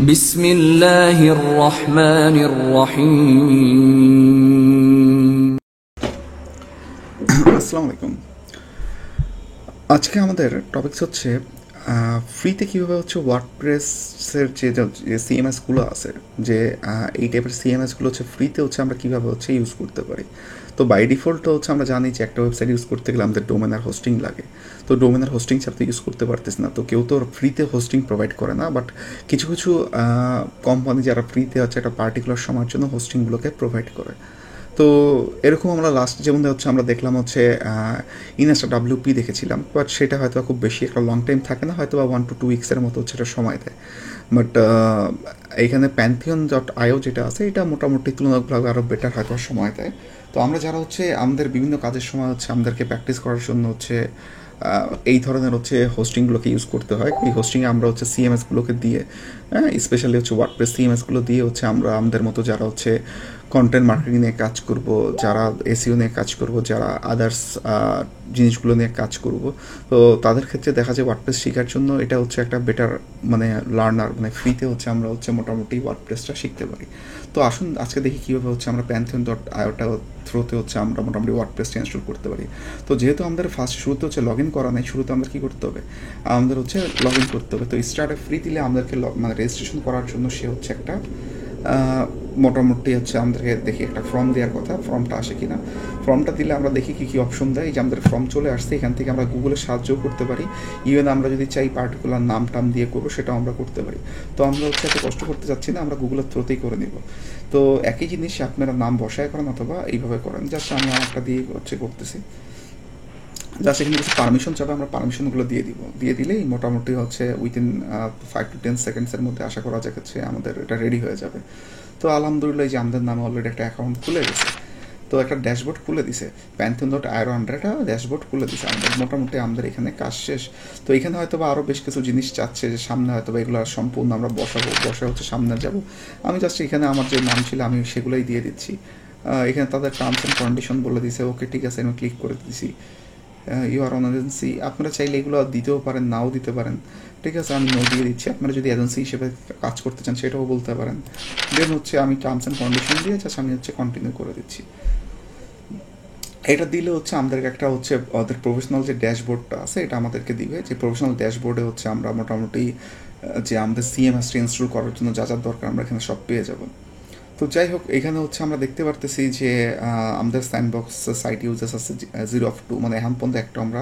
بسم الله الرحمن الرحيم আসসালামু আলাইকুম। আজকে আমাদের টপিকস হচ্ছে ফ্রিতে কীভাবে হচ্ছে ওয়ার্ডপ্রেসের যে সিএমএসগুলো আছে, যে এই টাইপের সিএমএসগুলো হচ্ছে ফ্রিতে হচ্ছে আমরা কীভাবে হচ্ছে ইউজ করতে পারি। তো বাই ডিফল্ট হচ্ছে আমরা জানি যে একটা ওয়েবসাইট ইউজ করতে গেলে আমাদের ডোমেন আর হোস্টিং লাগে। তো ডোমেন আর হোস্টিং ছাড়া তো ইউজ করতে পারতেছি না। তো কেউ তো ফ্রিতে হোস্টিং প্রোভাইড করে না, বাট কিছু কিছু কোম্পানি যারা ফ্রিতে হচ্ছে একটা পার্টিকুলার সময়ের জন্য হোস্টিংগুলোকে প্রোভাইড করে। তো এরকম আমরা লাস্ট যেমন হচ্ছে আমরা দেখলাম হচ্ছে ইনস্টা ডাব্লিউপি দেখেছিলাম, বাট সেটা হয়তো খুব বেশি একটা লং টাইম থাকে না, হয়তো বা 1 to 2 weeks মতো হচ্ছে এটা সময় দেয়। বাট এইখানে Pantheon.io যেটা আছে এটা মোটামুটি তুলনামূলকভাবে আরও বেটার হয়তো সময় দেয়। তো আমরা যারা হচ্ছে আমাদের বিভিন্ন কাজের সময় হচ্ছে আমাদেরকে প্র্যাকটিস করার জন্য হচ্ছে এই ধরনের হচ্ছে হোস্টিংগুলোকে ইউজ করতে হয়। এই হোস্টিংয়ে আমরা হচ্ছে সিএমএসগুলোকে দিয়ে, স্পেশালি হচ্ছে ওয়ার্ডপ্রেস সিএমএসগুলো দিয়ে হচ্ছে আমরা আমাদের মতো যারা হচ্ছে কন্টেন্ট মার্কেটিং নিয়ে কাজ করব, যারা এসইও নিয়ে কাজ করব, যারা আদার্স জিনিসগুলো নিয়ে কাজ করব, তো তাদের ক্ষেত্রে দেখা যায় ওয়ার্ডপ্রেস শেখার জন্য এটা হচ্ছে একটা বেটার মানে লার্নার, মানে ফ্রিতে হচ্ছে আমরা হচ্ছে মোটামুটি ওয়ার্ডপ্রেসটা শিখতে পারি। তো আসুন আজকে দেখি কীভাবে হচ্ছে আমরা Pantheon.io থ্রুতে হচ্ছে আমরা মোটামুটি ওয়ার্ডপ্রেসটা ইনস্টল করতে পারি। তো যেহেতু আমাদের ফার্স্ট শুরুতে হচ্ছে লগ ইন করা নেই, শুরুতে আমাদের কী করতে হবে, আমাদের হচ্ছে লগ ইন করতে হবে। তো স্টার্টে ফ্রি দিলে আমাদেরকে মানে রেজিস্ট্রেশন করার জন্য সে হচ্ছে একটা মোটামুটি হচ্ছে আমাদেরকে দেখি একটা ফর্ম দেওয়ার কথা, ফর্মটা আসে কি না। ফর্মটা দিলে আমরা দেখি কী কী অপশন দেয়। যে আমাদের ফর্ম চলে আসছে, এখান থেকে আমরা গুগলে সাহায্যও করতে পারি। ইভেন আমরা যদি চাই পার্টিকুলার নাম টাম দিয়ে করবো সেটাও আমরা করতে পারি। তো আমরা হচ্ছে এত কষ্ট করতে চাচ্ছি না, আমরা গুগলের থ্রুতেই করে নিব। তো একই জিনিস আপনারা নাম বসায় করেন অথবা এইভাবে করেন। জাস্ট আমি একটা দিয়ে হচ্ছে করতেছি। জাস্ট এখানে কিছু পারমিশন চাবে, আমরা পারমিশনগুলো দিয়ে দিব। দিয়ে দিলেই মোটামুটি হচ্ছে উইদিন 5 to 10 সেকেন্ডসের মধ্যে আশা করা যাচ্ছে আমাদের এটা রেডি হয়ে যাবে। তো আলহামদুলিল্লাহ যে আমাদের নামে অলরেডি একটা অ্যাকাউন্ট খুলে গেছে। তো একটা ড্যাশবোর্ড খুলে দিছে, Pantheon.io একটা ড্যাশবোর্ড খুলে দিছে আমাদের। মোটামুটি আমাদের এখানে কাজ শেষ। তো এখানে হয়তো বা আরও বেশ কিছু জিনিস চাচ্ছে যে সামনে হয়তো বা এগুলো সম্পূর্ণ আমরা বসে হচ্ছে সামনে যাব। আমি জাস্ট এখানে আমার যে নাম ছিল আমি সেগুলোই দিয়ে দিচ্ছি। এখানে তাদের টার্মস অ্যান্ড কন্ডিশন বলে দিছে, ওকে ঠিক আছে আমি ক্লিক করে দিচ্ছি। ইউ আর অন এজেন্সি, আপনারা চাইলে এগুলো দিতেও পারেন, নাও দিতে পারেন। ঠিক আছে, আমি নো দিয়ে দিচ্ছি। আপনারা যদি এজেন্সি হিসেবে কাজ করতে চান সেটাও বলতে পারেন। দেন হচ্ছে আমি টার্মস অ্যান্ড কন্ডিশন দিয়ে জাস্ট আমি হচ্ছে কন্টিনিউ করে দিচ্ছি। এটা দিলে হচ্ছে আমাদেরকে একটা হচ্ছে ওদের প্রফেশনাল যে ড্যাশবোর্ডটা আছে এটা আমাদেরকে দিবে। যে প্রফেশনাল ড্যাশবোর্ডে হচ্ছে আমরা মোটামুটি যে আমাদের সিএমএসটা ইনস্টল করার জন্য যা যা দরকার আমরা এখানে সব পেয়ে যাব। তো যাই হোক, এখানে হচ্ছে আমরা দেখতে পারতেছি যে আমাদের স্যান্ডবক্স সাইট ইউজার্স আছে 0 of 2, মানে এখন পর্যন্ত একটা আমরা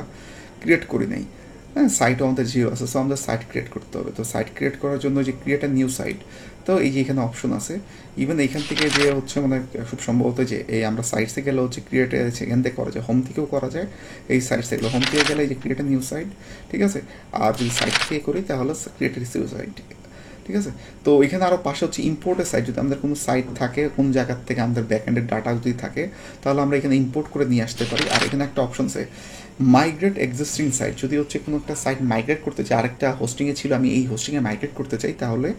ক্রিয়েট করি নাই। হ্যাঁ, সাইটও আমাদের 0 আছে। সো আমাদের সাইট ক্রিয়েট করতে হবে। তো সাইট ক্রিয়েট করার জন্য যে ক্রিয়েট আ নিউ সাইট, তো এই যে এখানে অপশন আছে। ইভেন এইখান থেকে যে হচ্ছে মানে খুব সম্ভবত যে এই আমরা সাইটসে গেলে হচ্ছে ক্রিয়েট এখান থেকে করা যায়, হোম থেকেও করা যায়। এই সাইটসে গেলে হোম থেকে গেলে এই যে ক্রিয়েট আ নিউ সাইট, ঠিক আছে। আর যদি সাইট থেকে করি তাহলে ক্রিয়েট আ নিউ সাইট, ঠিক আছে। তো এখানে আরও পাশে হচ্ছে ইম্পোর্টের সাইট, যদি আমাদের কোনো সাইট থাকে কোন জায়গার থেকে আমাদের ব্যাকএন্ডের ডাটা যদি থাকে তাহলে আমরা এখানে ইম্পোর্ট করে নিয়ে আসতে পারি। আর এখানে একটা অপশন আছে মাইগ্রেট এক্সিস্টিং সাইট, যদি হচ্ছে কোনো একটা সাইট মাইগ্রেট করতে চাই, আরেকটা হোস্টিংয়ে ছিল আমি এই হোস্টিংয়ে মাইগ্রেট করতে চাই, তাহলে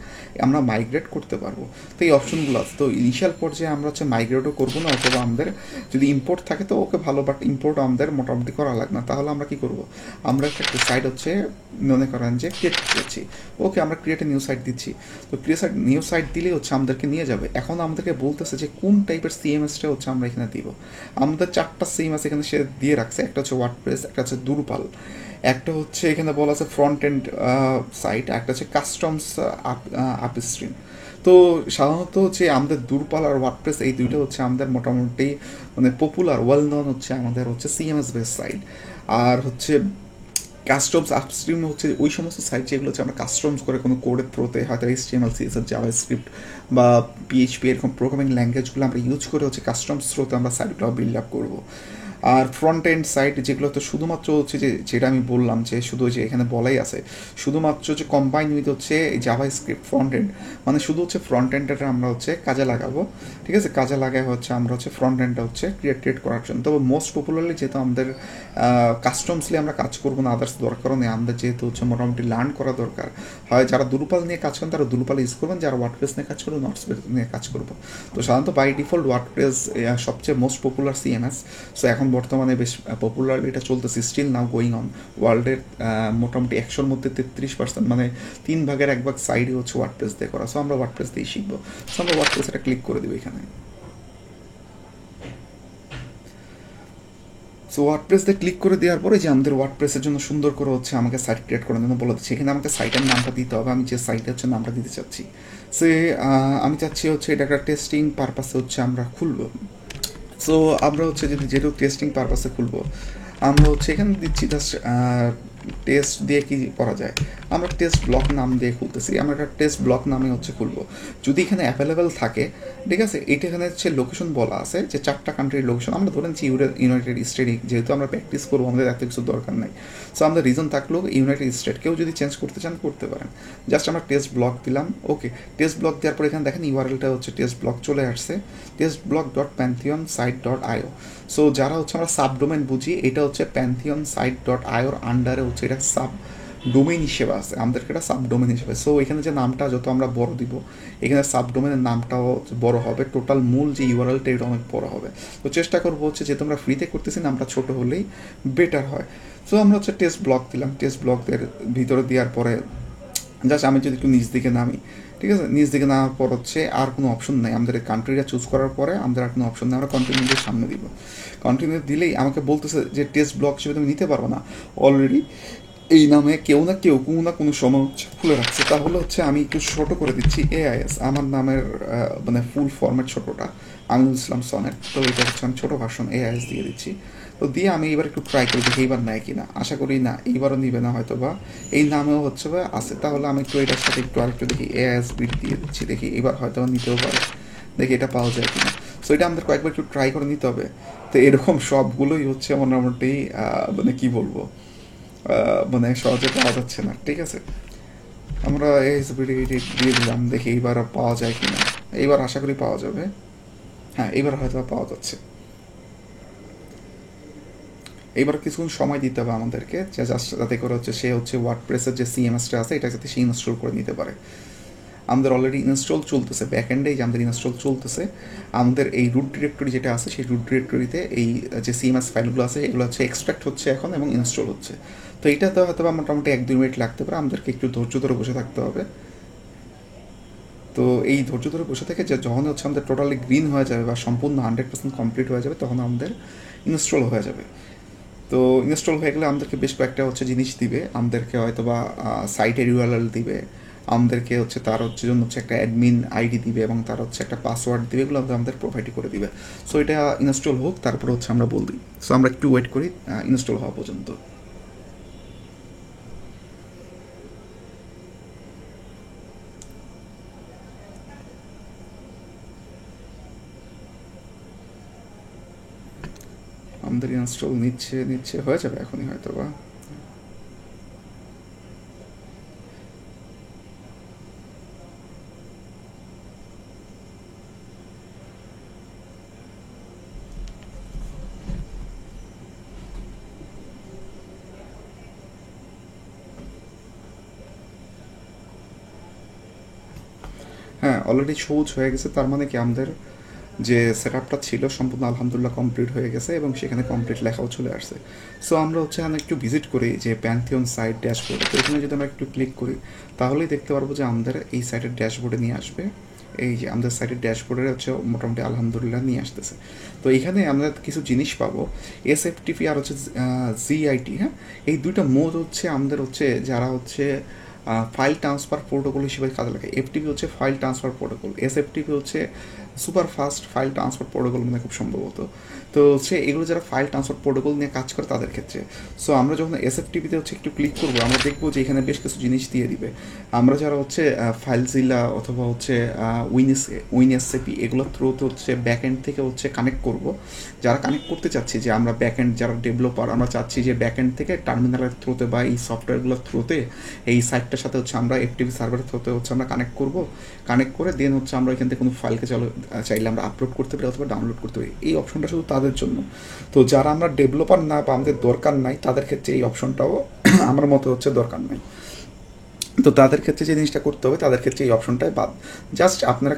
আমরা মাইগ্রেট করতে পারবো। তো এই অপশনগুলো আছে। তো ইনিশিয়াল পর্যায়ে আমরা হচ্ছে মাইগ্রেটও করবো না, অথবা আমাদের যদি ইম্পোর্ট থাকে তো ওকে ভালো, বাট ইম্পোর্ট আমাদের মোটামুটি করা লাগবে না। তাহলে আমরা কি করব, আমরা একটা সাইট হচ্ছে মনে করেন যে ক্রিয়েট করছি, ওকে আমরা ক্রিয়েট এ নিউ সাইট দিচ্ছি। তো ক্রিয়েট নিউ সাইট দিলেই হচ্ছে আমাদেরকে নিয়ে যাবে। এখন আমাদেরকে বলতেছে যে কোন টাইপের সিএমএসটা হচ্ছে আমরা এখানে দিব। আমাদের 4টা সিএমএস এখানে সে দিয়ে রাখছে। একটা হচ্ছে ওয়ার্ডপ্রেস, একটা হচ্ছে দুরপাল, একটা হচ্ছে এখানে বলা আছে ফ্রন্ট এন্ড সাইট, একটা হচ্ছে কাস্টমস আপস্ট্রিম। তো সাধারণত হচ্ছে আমাদের দুরপাল আর ওয়ার্ডপ্রেস এই দুইটা হচ্ছে আমাদের মোটামুটি মানে পপুলার ওয়েল নন হচ্ছে আমাদের হচ্ছে সিএমএস বেস সাইট। আর হচ্ছে কাস্টমস আপস্ট্রিম হচ্ছে ওই সমস্ত সাইট যেগুলো হচ্ছে আমরা কাস্টমস করে কোনো কোডের থ্রোতে হয়তো HTML CSS জাভাস্ক্রিপ্ট বা PHP এরকম প্রোগ্রামিং ল্যাঙ্গুয়েজগুলো আমরা ইউজ করে হচ্ছে কাস্টমস থ্রোতে আমরা সাইটগুলো বিল্ড আপ করবো। আর ফ্রন্ট এন্ড সাইট যেগুলো তো শুধুমাত্র হচ্ছে যেটা আমি বললাম যে শুধু যে এখানে বলাই আছে শুধুমাত্র যে কম্বাইন উইথ হচ্ছে জাভাস্ক্রিপ্ট ফ্রন্ট এন্ড, মানে শুধু হচ্ছে ফ্রন্ট এন্ডটা আমরা হচ্ছে কাজে লাগাবো। ঠিক আছে, কাজে লাগায় হচ্ছে আমরা হচ্ছে ফ্রন্ট এন্ডটা হচ্ছে ক্রিয়েট করার জন্য। তবে মোস্ট পপুলারলি যেহেতু আমাদের কাস্টমসলি আমরা কাজ করবো না, আদার্স দরকারও নেই, আমাদের যেহেতু হচ্ছে মোটামুটি লার্ন করা দরকার হয়। যারা দুরুপাল নিয়ে কাজ করেন তারা দুরুপাল ইউজ করবেন, যারা ওয়ার্ডপ্রেস নিয়ে কাজ করবেন ওয়ার্ডপ্রেস নিয়ে কাজ করবো। তো সাধারণত বাই ডিফল্ট ওয়ার্ডপ্রেস সবচেয়ে মোস্ট পপুলার সিএমএস। সো এখন বর্তমানে বেশ পপুলারলি এটা চলতেছে, স্টিল নাও গোয়িং অন। ওয়ার্ল্ডের মোটামুটি 100-র মধ্যে 33%, মানে 3/1 সাইডই হচ্ছে ওয়ার্ডপ্রেস দিয়ে করা। সো আমরা ওয়ার্ডপ্রেস দিয়ে শিখবো। সো আমরা ওয়ার্ডপ্রেস এটা ক্লিক করে দেবো এখানে। সো ওয়ার্ডপ্রেস দিয়ে ক্লিক করে দেওয়ার পরে যে আমাদের ওয়ার্ডপ্রেসের জন্য সুন্দর করে হচ্ছে আমাকে সাইট ক্রিয়েট করার জন্য বলে দিচ্ছে। এখানে আমাকে সাইটের নামটা দিতে হবে, আমি যে সাইটে হচ্ছে নামটা দিতে চাচ্ছি। সে আমি চাচ্ছি হচ্ছে এটা একটা টেস্টিং পারপাসে হচ্ছে আমরা খুলবো। সো আমরা হচ্ছে যেহেতু টেস্টিং পারপাসে খুলবো, আমরা হচ্ছে এখানে দিচ্ছি জাস্ট টেস্ট দিয়ে কি করা যায়, আমরা টেস্ট ব্লক নাম দিয়ে খুলতেছি। আমরা একটা টেস্ট ব্লক নামে হচ্ছে খুলবো। যদি এখানে অ্যাভেলেবেল থাকে, ঠিক আছে, এটা এখানে হচ্ছে লোকেশন বলা আছে যে 4টা কান্ট্রির লোকেশন। আমরা ধরে নিচ্ছি ইউনাইটেড স্টেট, যেহেতু আমরা প্র্যাকটিস করবো, আমাদের এত কিছু দরকার নাই। সো আমাদের রিজন থাকলেও ইউনাইটেড স্টেট, কেউ যদি চেঞ্জ করতে চান করতে পারেন। জাস্ট আমরা টেস্ট ব্লক দিলাম, ওকে। টেস্ট ব্লক দেওয়ার পর এখানে দেখেন ইউআরএলটা হচ্ছে টেস্ট ব্লক চলে আসছে, testblock.pantheonsite.io। সো যারা হচ্ছে আমরা সাবডোমেন বুঝি, এটা হচ্ছে pantheonsite.io আন্ডারে হচ্ছে এটা সাব ডোমেইন হিসেবে আছে, আমাদেরকে এটা সাবডোমেন হিসেবে। সো এখানে যে নামটা যত আমরা বড় দিব, এখানে সাবডোমেনের নামটাও বড় হবে, টোটাল মূল যে ইউআরএলটা এটা অনেক বড় হবে। তো চেষ্টা করবো হচ্ছে যে তোমরা ফ্রিতে করতেছি, নামটা ছোট হলেই বেটার হয়। সো আমরা হচ্ছে টেস্ট ব্লক দিলাম। টেস্ট ব্লকের ভিতরে দেওয়ার পরে জাস্ট আমি যদি একটু নিচ দিকে নামি, ঠিক আছে, নিচ দিকে নামার পর হচ্ছে আর কোনো অপশন নাই আমাদের। কান্ট্রিটা চুজ করার পরে আমাদের আর কোনো অপশন নেই, আমরা কন্টিনিউ দিয়ে সামনে দিব। কন্টিনিউ দিলেই আমাকে বলতেছে যে টেস্ট ব্লক হিসেবে তুমি নিতে পারবো না, অলরেডি এই নামে কেউ না কেউ কোনো না কোনো সময় হচ্ছে খুলে রাখছে। তাহলে হচ্ছে আমি একটু ছোটো করে দিচ্ছি AIS, আমার নামের মানে ফুল ফর্মেট ছোটোটা আমিনুল ইসলাম সনেট। তো এটা হচ্ছে আমি ছোটো ভার্সন AIS দিয়ে দিচ্ছি। তো দিয়ে আমি এবার একটু ট্রাই করি দেখি এইবার নেয় কিনা। আশা করি না, এইবারও নিবে না হয়তো, বা এই নামেও হচ্ছে বা আছে। তাহলে আমি একটু এটার সাথে একটু আরেকটু দেখি AIS বিট দিয়ে দিচ্ছি, দেখি এবার হয়তো নিতেও পারে, দেখি এটা পাওয়া যায় কিনা। সো এটা আমাদের কয়েকবার একটু ট্রাই করে নিতে হবে। তো এরকম সবগুলোই হচ্ছে মোটামুটি মানে কি বলবো, মানে সহজে পাওয়া যাচ্ছে না, ঠিক আছে। আমরা AIS বিট দিয়ে দিলাম, দেখি এইবার পাওয়া যায় কিনা। এইবার আশা করি পাওয়া যাবে, হ্যাঁ এইবার হয়তো পাওয়া যাচ্ছে। এইবার কিছুক্ষণ সময় দিতে হবে আমাদেরকে, যাতে করে হচ্ছে সে হচ্ছে ওয়ার্ডপ্রেসের যে CMSটা আছে এটা যাতে সে ইনস্টল করে নিতে পারে। আমাদের অলরেডি ইনস্টল চলতেছে, ব্যাক এন্ডে যে আমাদের ইনস্টল চলতেছে। আমাদের এই রুট ডিরেক্টরি যেটা আছে, সেই রুট ডিরেক্টরিতে এই যে CMS ফাইলগুলো আছে এগুলো হচ্ছে এক্সট্রাক্ট হচ্ছে এখন এবং ইনস্টল হচ্ছে। তো এইটাতে হয়তো মোটামুটি 1-2 মিনিট লাগতে পারে, আমাদেরকে একটু ধৈর্য ধরে বসে থাকতে হবে। তো এই ধৈর্য ধরে বসে থেকে যে যখন হচ্ছে আমাদের টোটালি গ্রিন হয়ে যাবে বা সম্পূর্ণ 100% কমপ্লিট হয়ে যাবে, তখন আমাদের ইনস্টল হয়ে যাবে। তো ইনস্টল হয়ে গেলে আমাদেরকে বেশ কয়েকটা হচ্ছে জিনিস দিবে, আমাদেরকে হয়তো বা সাইটের URL দিবে, আমাদেরকে হচ্ছে তার হচ্ছে জন্য হচ্ছে একটা অ্যাডমিন ID দিবে এবং তার হচ্ছে একটা পাসওয়ার্ড দিবে, এগুলো আমাদের প্রোভাইড করে দিবে। সো এটা ইনস্টল হোক, তারপরে হচ্ছে আমরা বল দিই। সো আমরা একটু ওয়েট করি ইনস্টল হওয়া পর্যন্ত। আমাদের ইনস্টল নিচ্ছে হয়ে যাবে এখনই হয়তো বা। হ্যাঁ অলরেডি সবুজ হয়ে গেছে, তার মানে কি আমাদের যে সেট আপটা ছিল সম্পূর্ণ আলহামদুলিল্লাহ কমপ্লিট হয়ে গেছে এবং সেখানে কমপ্লিট লেখাও চলে আসছে। সো আমরা হচ্ছে এখানে একটু ভিজিট করি যে প্যান্থিয়ন সাইট ড্যাশবোর্ড। তো এখানে যদি আমরা একটু ক্লিক করি তাহলেই দেখতে পারবো যে আমাদের এই সাইটের ড্যাশবোর্ডে নিয়ে আসবে। এই যে আমাদের সাইটের ড্যাশবোর্ডে হচ্ছে মোটামুটি আলহামদুলিল্লাহ নিয়ে আসতেছে। তো এখানে আমরা কিছু জিনিস পাবো, SFTP আর হচ্ছে ZIT। হ্যাঁ, এই দুইটা মোড হচ্ছে আমাদের হচ্ছে যারা হচ্ছে ফাইল ট্রান্সফার প্রোটোকল হিসেবে কাজে লাগে। FTP হচ্ছে ফাইল ট্রান্সফার প্রোটোকল, SFTP হচ্ছে super fast file transfer protocol মানে খুব সম্ভবত। তো হচ্ছে এগুলো যারা ফাইল ট্রান্সফার প্রোটোকল নিয়ে কাজ করে তাদের ক্ষেত্রে। সো আমরা যখন SFTPতে হচ্ছে একটু ক্লিক করবো, আমরা দেখবো যে এখানে বেশ কিছু জিনিস দিয়ে দিবে। আমরা যারা হচ্ছে ফাইলজিলা অথবা হচ্ছে WinSCP এগুলোর থ্রুতে হচ্ছে ব্যাক এন্ড থেকে হচ্ছে কানেক্ট করব। যারা কানেক্ট করতে চাচ্ছি, যে আমরা ব্যাক এন্ড যারা ডেভেলপার, আমরা চাচ্ছি যে ব্যাক এন্ড থেকে টার্মিনালের থ্রুতে বা এই সফটওয়্যারগুলোর থ্রুতে এই সাইটটার সাথে হচ্ছে আমরা FTP সার্ভারের থ্রুতে হচ্ছে আমরা কানেক্ট করব। কানেক্ট করে দেন হচ্ছে আমরা এখান থেকে কোনো ফাইলকে চাইলে আমরা আপলোড করতে পারি অথবা ডাউনলোড করতে পারি। এই অপশনটা শুধু তাদের জন্য। তো যারা আমরা ডেভেলপার না বা আমাদের দরকার নাই তাদের ক্ষেত্রে এই অপশনটাও আমার মতো হচ্ছে দরকার নাই। তো তাদের ক্ষেত্রে যে জিনিসটা করতে হবে, তাদের ক্ষেত্রে এই অপশনটাই বাদ। আপনারা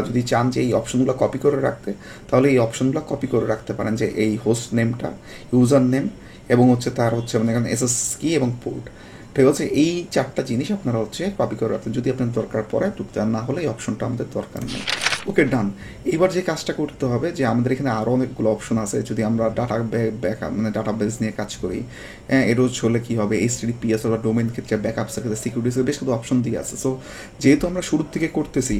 যদি চান যে এই অপশনগুলো কপি করে রাখতে, তাহলে এই অপশনগুলো কপি করে রাখতে পারেন, যে এই হোস্ট নেমটা, ইউজার নেম, এবং তার মানে এখানে এসএস কি এবং পোর্ট, ঠিক আছে, এই 4টা জিনিস আপনারা কপি করে রাখতে, যদি আপনার দরকার পড়ে টুকতে, না হলে এই অপশনটা আমাদের দরকার নেই। ওকে, ডান। এইবার যে কাজটা করতে হবে, যে আমাদের এখানে আরও অনেকগুলো অপশন আছে, যদি আমরা ডাটা বেস নিয়ে কাজ করি, এরোজ হলে কী হবে, HTTPS বা ডোমেন ক্ষেত্রে, ব্যাকআপসের ক্ষেত্রে, সিকিউরিটিসের বেশ কিছু অপশন দিয়ে আছে। সো যেহেতু আমরা শুরুর থেকে করতেছি,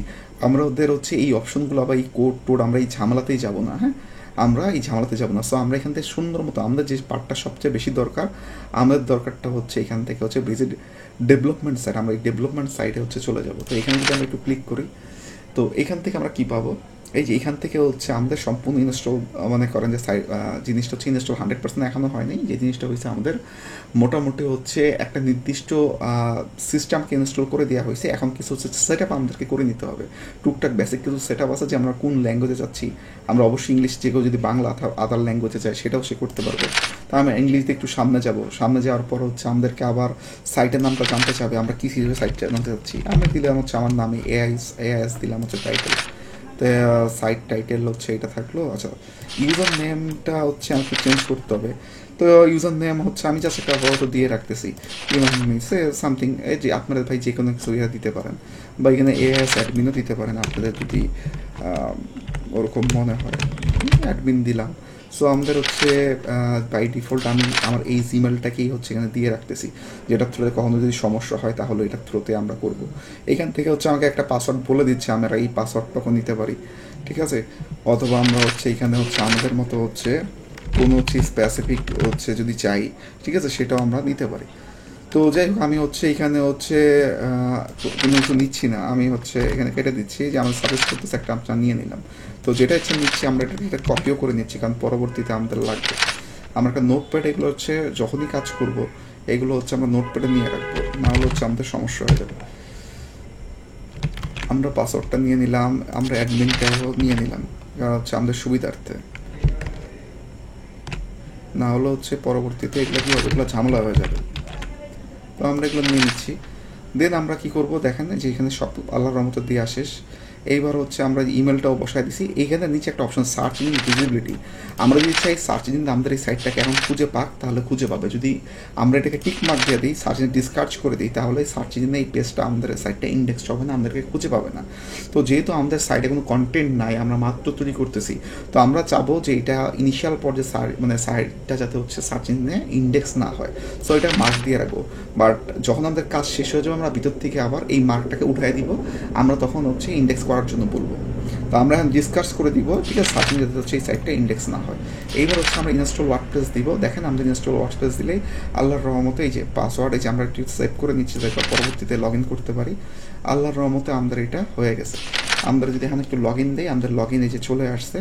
আমরা ওদের এই অপশনগুলো বা এই কোড আমরা এই ঝামেলাতেই যাব না। হ্যাঁ, আমরা এই ঝামেলাতে যাবো না। সো আমরা এখান থেকে সুন্দর মতো, আমাদের যে পার্টটা সবচেয়ে বেশি দরকার, আমাদের দরকারটা এখান থেকে বেসিক ডেভেলপমেন্ট সাইড, আমরা এই ডেভেলপমেন্ট সাইডে চলে যাবো। তো এখানে যদি আমরা একটু ক্লিক করি, তো এখান থেকে আমরা কী পাবো, এই যে এখান থেকে আমাদের সম্পূর্ণ ইনস্টল, মনে করেন যে জিনিসটা ইনস্টল 100% এখনও হয়নি। যে জিনিসটা হয়েছে আমাদের মোটামুটি একটা নির্দিষ্ট সিস্টেমকে ইনস্টল করে দেওয়া হয়েছে। এখন কিছু সেট আপ আমাদেরকে করে নিতে হবে, টুকটাক বেসিক কিছু সেট আপ আছে, যে আমরা কোন ল্যাঙ্গুয়েজে যাচ্ছি। আমরা অবশ্যই ইংলিশ, যে কেউ যদি বাংলা আদার ল্যাঙ্গুয়েজে যায় সেটাও সে করতে পারবে। তা আমরা ইংলিশে একটু সামনে যাব, সামনে যাওয়ার পর আমাদেরকে আবার সাইটের নামটা জানতে চাবে, আমরা কী হিসেবে সাইটটা জানতে চাচ্ছি। আমি দিলাম আমার নামে এআইএস দিলাম টাইটেল, তো সাইট টাইটেল এটা থাকলো। আচ্ছা, ইউজার নেমটা আমাকে চেঞ্জ করতে হবে। তো ইউজার নেম আমি জাস্ট একটা বড় দিয়ে রাখতেছি, সামথিং, এই যে আপনাদের ভাই যে কোনো কিছু দিতে পারেন, বা এখানে এআইএস অ্যাডমিনও দিতে পারেন আপনাদের যদি ওরকম মনে হয়। অ্যাডমিন দিলাম। সো আমাদের বাই ডিফল্ট আমি আমার এই জিমেলটাকেই এখানে দিয়ে রাখতেছি, যেটার থ্রুতে কখনো যদি সমস্যা হয় তাহলে এটার থ্রুতে আমরা করব। এখান থেকে আমাকে একটা পাসওয়ার্ড বলে দিচ্ছে, আমরা এই পাসওয়ার্ডটাকে নিতে পারি, ঠিক আছে। অথবা আমরা এখানে আমাদের মতো কোনো স্পেসিফিক যদি চাই, ঠিক আছে, সেটাও আমরা নিতে পারি। তো যাই হোক, আমি এখানে কোনো কিছু নিচ্ছি না, আমি এখানে কেটে দিচ্ছি, যে আমরা সাজেস্ট করতেছে একটা আমরা নিয়ে নিলাম। তো যেটা নিচ্ছি আমরা এটা কপিও করে নিচ্ছি, কারণ পরবর্তীতে আমাদের লাগবে। আমরা একটা নোটপ্যাড, এগুলো যখনই কাজ করব এগুলো আমরা নোটপ্যাডে নিয়ে রাখবো, নাহলে আমাদের সমস্যা হয়ে যাবে। আমরা পাসওয়ার্ডটা নিয়ে নিলাম, আমরা অ্যাডমিনটাও নিয়ে নিলাম, কারণ আমাদের সুবিধার্থে, না হলে পরবর্তীতে এগুলো কী হবে, এগুলো ঝামেলা হয়ে যাবে। তো আমরা এগুলো নিয়ে নিচ্ছি। দেন আমরা কি করব, দেখেন যে এখানে সব আল্লাহর রহমতে দেওয়া শেষ। এইবার আমরা ইমেলটাও বসায় দিছি। এইখানে নিচে একটা অপশন সার্চ ইঞ্জিন ভিজিবিলিটি, আমরা যদি চাই সার্চ ইঞ্জিন আমাদের এই সাইটটাকে এখন খুঁজে পাক, তাহলে খুঁজে পাবে। যদি আমরা এটাকে টিক মার্ক দিয়ে দিই, সার্চ ইঞ্জিন ডিসকার্জ করে দিই, তাহলে সার্চ ইঞ্জিনে এই পেজটা আমাদের সাইটটা ইন্ডেক্স হবে না, আমাদেরকে খুঁজে পাবে না। তো যেহেতু আমাদের সাইটে কোনো কন্টেন্ট নাই, আমরা মাত্র তৈরি করতেছি, তো আমরা চাবো যে এটা ইনিশিয়াল পর্যায়ে মানে সাইটটা যাতে সার্চ ইঞ্জিনে ইন্ডেক্স না হয়। সো এটা মার্ক দিয়ে রাখবো। বাট যখন আমাদের কাজ শেষ হয়ে যাবে, আমরা ভিতর থেকে আবার এই মার্কটাকে উঠাই দিব, আমরা তখন ইন্ডেক্স করার জন্য বলবো। তো আমরা এখন ডিসকাস করে দিব, ঠিক আছে, সার্চিং যাতে এই সাইটটা ইন্ডেক্স না হয়। এইবার আমরা ইনস্টল ওয়ার্ডপ্রেস দিব। দেখেন আমাদের ইনস্টল ওয়ার্ডপ্রেস দিলেই আল্লাহর রহমতে এই যে পাসওয়ার্ড, এই যে আমরা একটু সেভ করে নিচ্ছি, যাতে পরবর্তীতে লগ ইন করতে পারি। আল্লাহর রহমতে আমাদের এটা হয়ে গেছে। আমরা যদি এখন একটু লগ ইন দিই, আমাদের লগ ইন এই যে চলে আসছে।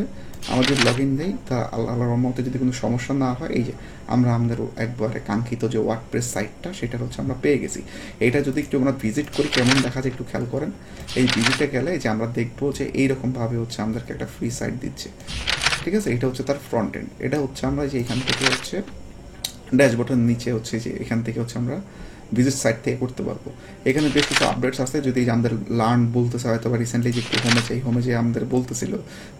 আমরা যদি লগ ইন দিই, তা আল্লাহর রহমতে যদি কোনো সমস্যা না হয়, এই যে আমরা আমাদের একবারে কাঙ্ক্ষিত যে ওয়ার্ডপ্রেস সাইটটা, সেটা আমরা পেয়ে গেছি। এটা যদি একটু আমরা ভিজিট করি, কেমন দেখা যায় একটু খেয়াল করেন। এই ভিজিটে গেলে যে আমরা দেখবো যে এইরকমভাবে আমাদেরকে একটা ফ্রি সাইট দিচ্ছে, ঠিক আছে। এটা তার ফ্রন্ট এন্ড। এটা আমরা যে এখান থেকে ড্যাশবোর্ডের নিচে যে এখান থেকে আমরা ভিজিট সাইট থেকে করতে পারবো। এখানে বেশ কিছু আপডেটস আছে। যদি আমাদের লার্ন বলতেছে, হয়তো বা রিসেন্টলি যে হোমে যে আমাদের বলতেছিল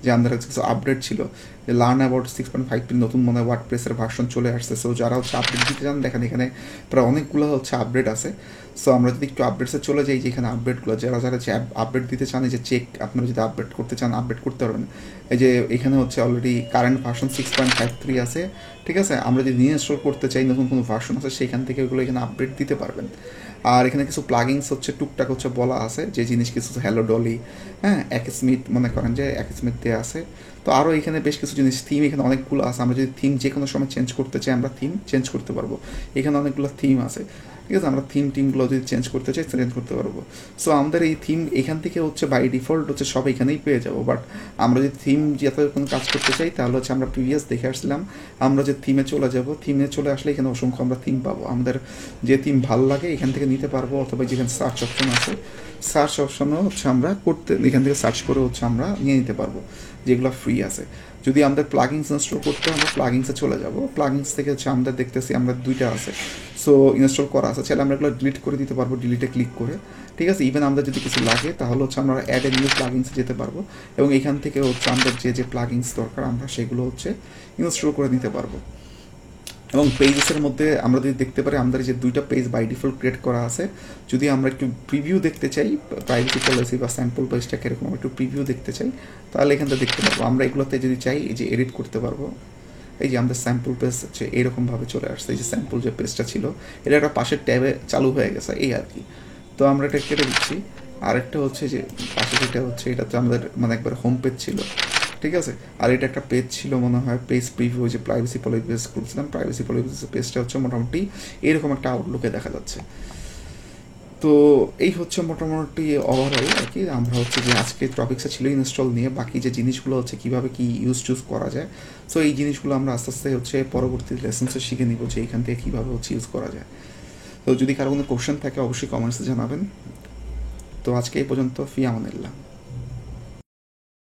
যে আমাদের কিছু আপডেট ছিল, যে লার্ন অ্যাবাউট 6.5 নতুন মনে হয় ওয়ার্ডপ্রেসের ভার্সন চলে আসছে। সো যারা আপডেট দিতে চান, দেখেন এখানে প্রায় অনেকগুলো আপডেট আছে। সো আমরা যদি একটু আপডেটসে চলে যাই, যে এখানে আপডেটগুলো যারা আপডেট দিতে চান, এই যে চেক, আপনারা যদি আপডেট করতে চান আপডেট করতে পারবেন। এই যে এখানে অলরেডি কারেন্ট ভার্সন 6.53 আছে, ঠিক আছে। আমরা যদি ইনস্টল করতে চাই, নতুন কোনো ভার্সন আছে, সেখান থেকে ওগুলো এখানে আপডেট দিতে পারবেন। আর এখানে কিছু প্লাগিংস টুকটাক বলা আছে, যে জিনিস কিছু হ্যালো ডলি, হ্যাঁ, অ্যাকস্মিথ, মনে করেন যে অ্যাকস্মিথ দেওয়া আছে। তো আরও এখানে বেশ কিছু জিনিস, থিম এখানে অনেকগুলো আছে। আমরা যদি থিম যে কোনো সময় চেঞ্জ করতে চাই, আমরা থিম চেঞ্জ করতে পারবো। এখানে অনেকগুলো থিম আছে, ঠিক আছে। আমরা টিমগুলো যদি চেঞ্জ করতে চাই, চেঞ্জ করতে পারবো। সো আমাদের এই থিম এখান থেকে বাই ডিফল্ট সব এখানেই পেয়ে যাবো। বাট আমরা যদি থিম যাতে কোনো কাজ করতে চাই, তাহলে আমরা প্রিভিয়াস দেখে আসছিলাম, আমরা যে থিমে চলে যাব, থিমে চলে আসলে এখানে অসংখ্য আমরা থিম পাবো। আমাদের যে থিম ভালো লাগে এখান থেকে নিতে পারবো, অথবা যেখানে সার্চ অপশন আছে, সার্চ অপশনও আমরা এখান থেকে সার্চ করে আমরা নিয়ে নিতে পারবো, যেগুলো ফ্রি আছে। যদি আমাদের প্লাগিংস ইনস্টল করতে হয় আমরা প্লাগিংসে চলে যাব। প্লাগিংস থেকে হচ্ছে আমরা দেখতেছি আমরা দুইটা আছে, সো ইনস্টল করা আছে, চাইলে আমরা এগুলো ডিলিট করে দিতে পারবো ডিলিটে ক্লিক করে, ঠিক আছে। ইভেন আমাদের যদি কিছু লাগে তাহলে হচ্ছে আমরা অ্যাড এ নিউ প্লাগিংসে যেতে পারবো এবং এখান থেকে হচ্ছে আমাদের যে যে প্লাগিংস দরকার আমরা সেগুলো হচ্ছে ইনস্টল করে নিতে পারবো। এবং পেজেসের মধ্যে আমরা যদি দেখতে পারি আমাদের যে দুইটা পেজ বাই ডিফল্ট ক্রিয়েট করা আছে, যদি আমরা একটু প্রিভিউ দেখতে চাই প্রাইভেসি পলিসি বা স্যাম্পল পেজটা কীরকম একটু প্রিভিউ দেখতে চাই তাহলে এখান থেকে দেখতে পারবো। আমরা এগুলোতে যদি চাই এই যে এডিট করতে পারবো, এই যে আমাদের স্যাম্পল পেজ হচ্ছে এইরকমভাবে চলে আসছে, এই যে স্যাম্পল যে পেজটা ছিল এটা একটা পাশের ট্যাবে চালু হয়ে গেছে এই আর কি। তো আমরা এটা কেটে দিচ্ছি। আরেকটা হচ্ছে যে পাশে যেটা হচ্ছে এটা তো আমাদের মানে একবার হোম পেজ ছিল, ঠিক আছে। আর এটা একটা পেজ ছিল মনে হয় পেজ প্রিভিউ, যে প্রাইভেসি পলিসি পেজ খুলছিলাম, প্রাইভেসি পলিসি পেজটা হচ্ছে মোটামুটি এরকম একটা আউটলুকে দেখা যাচ্ছে। তো এই হচ্ছে মোটামুটি ওভারঅল আর কি। আমরা হচ্ছে যে আজকে টপিক্সে ছিল ইনস্টল নিয়ে, বাকি যে জিনিসগুলো হচ্ছে কীভাবে কি চুজ করা যায়, সো এই জিনিসগুলো আমরা আস্তে আস্তে হচ্ছে পরবর্তী লেসেন্সে শিখে নিব যে এইখান থেকে কীভাবে হচ্ছে ইউজ করা যায়। তো যদি কারো কোনো কোশ্চেন থাকে অবশ্যই কমেন্টসে জানাবেন। তো আজকে এই পর্যন্ত, ফি আমানিল্লাহ।